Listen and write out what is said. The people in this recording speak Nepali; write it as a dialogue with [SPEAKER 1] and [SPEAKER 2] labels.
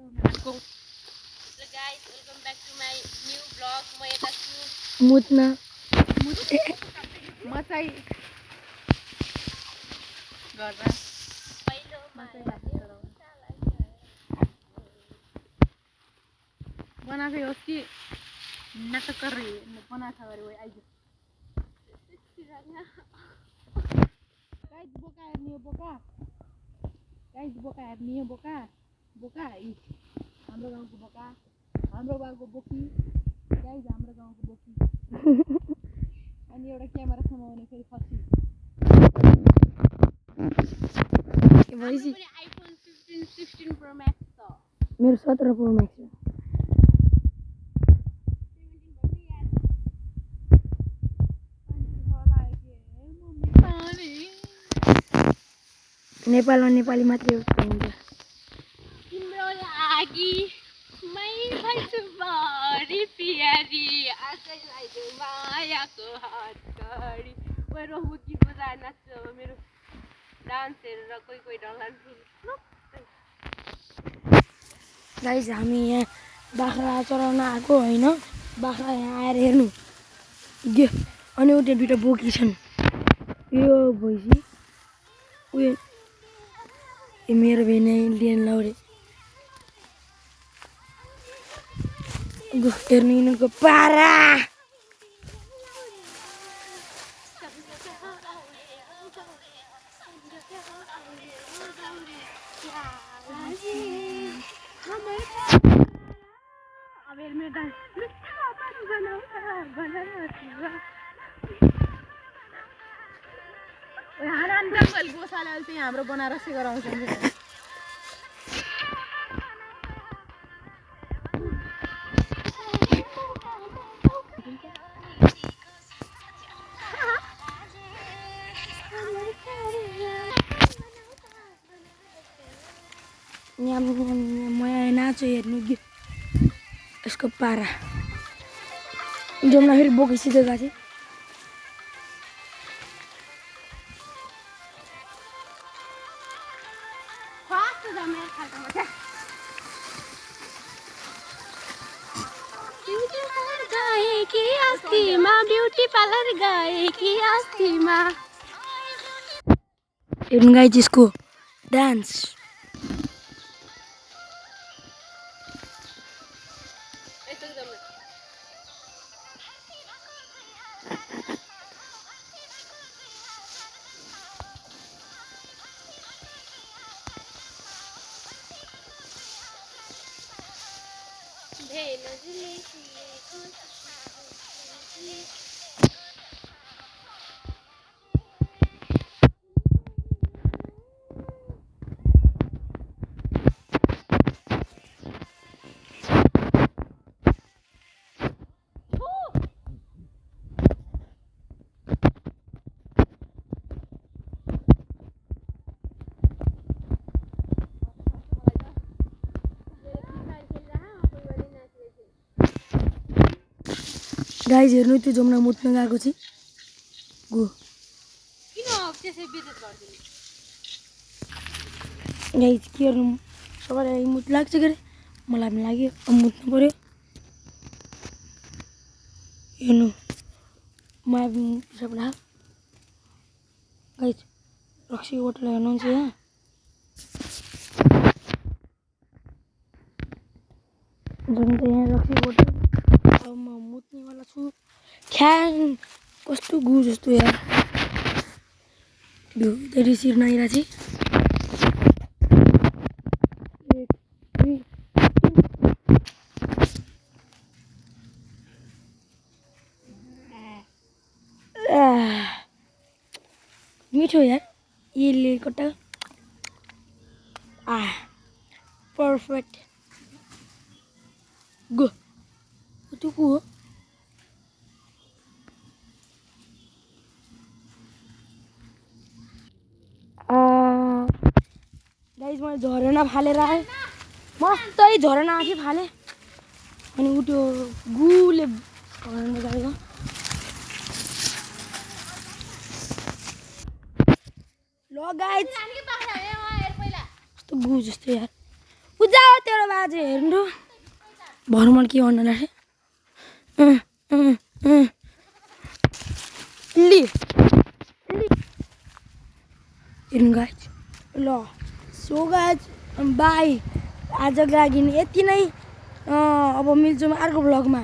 [SPEAKER 1] So guys, welcome back to my new vlog. म यता छु
[SPEAKER 2] मुत्न
[SPEAKER 1] म चाहिँ घरमा पहिलो बना के उसकी नाटक कर रही है बना था अरे वो आई गाइस बोका हेर्ने हो बोका गाइस बोका हेर्ने हो बोका बोका हाम्रो गाउँको बोका हाम्रो गाउँको बोकी गाइस हाम्रो गाउँको बोकी अनि एउटा क्यामेरा समाउने फेरि फसी
[SPEAKER 2] भइसि
[SPEAKER 1] आइफोन 16 प्रो मैक्स छ
[SPEAKER 2] मेरो 17 प्रो मैक्स हो नेपालमा नेपाली मात्रै हुन्छ
[SPEAKER 1] तिम्रो लागि मै भन्छु बढी प्यारी आजैलाई देऊ मायाको हतकडी मेरो गीत बजाएर नाच्छ मेरो डान्स हेरेर कोही कोही डलान
[SPEAKER 2] गाइस हामी यहाँ बाख्रा चराउन आएको होइन बाख्रा यहाँ आएर हेर्नु अनि उता दुईटा बोकी छन् यो भइसि उयो मेरो भेना इन्डियन लाउरे हेर्नु यिनीहरूको पारा
[SPEAKER 1] गोशाला चाहिँ हाम्रो बनारसी गराउँछ
[SPEAKER 2] यहाँ नाचो हेर्नु यसको पारा जम्न फेरि बोकिसित गएको थिएँ
[SPEAKER 1] ब्यूटी पार्लर गए कि अस्तिमा
[SPEAKER 2] हेर्नु गाइस यसको डान्स गाइस हेर्नु त्यो जमुना मुत्न गएको छि गो
[SPEAKER 1] किन त्यसै बेइज्जत गर्दिनु
[SPEAKER 2] गाइस के गर्नु सबैलाई मुत लाग्छ गरे मलाई पनि लाग्यो अब मुत्नु पर्यो हेर्नु मलाई पनि सबैला गाइस रक्सी होटल हेर्नुहुन्छ यहाँ जुन चाहिँ यहाँ रक्सी होटल अब म मुत्नेवाला छु ख्याङ कस्तो गु जस्तो यार धेरै सिर्न आइरहेको छ मिठो यार यसले कता पर्फेक्ट गो त्यो को हो गाइस मैले झरेना फालेर आएँ मस्तै झरेना आएको थियो फाले अनि उ त्यो गुले झरेना गएको ल गाइस कस्तो गु जस्तो यार पूजा हो तेरो बाजे हेर्नु भरमल के गर्नु लाग्छ लि हेर्नु गाइज ल सो गाइज बाई आजको लागि यति नै अब मिल्छौँ अर्को भ्लगमा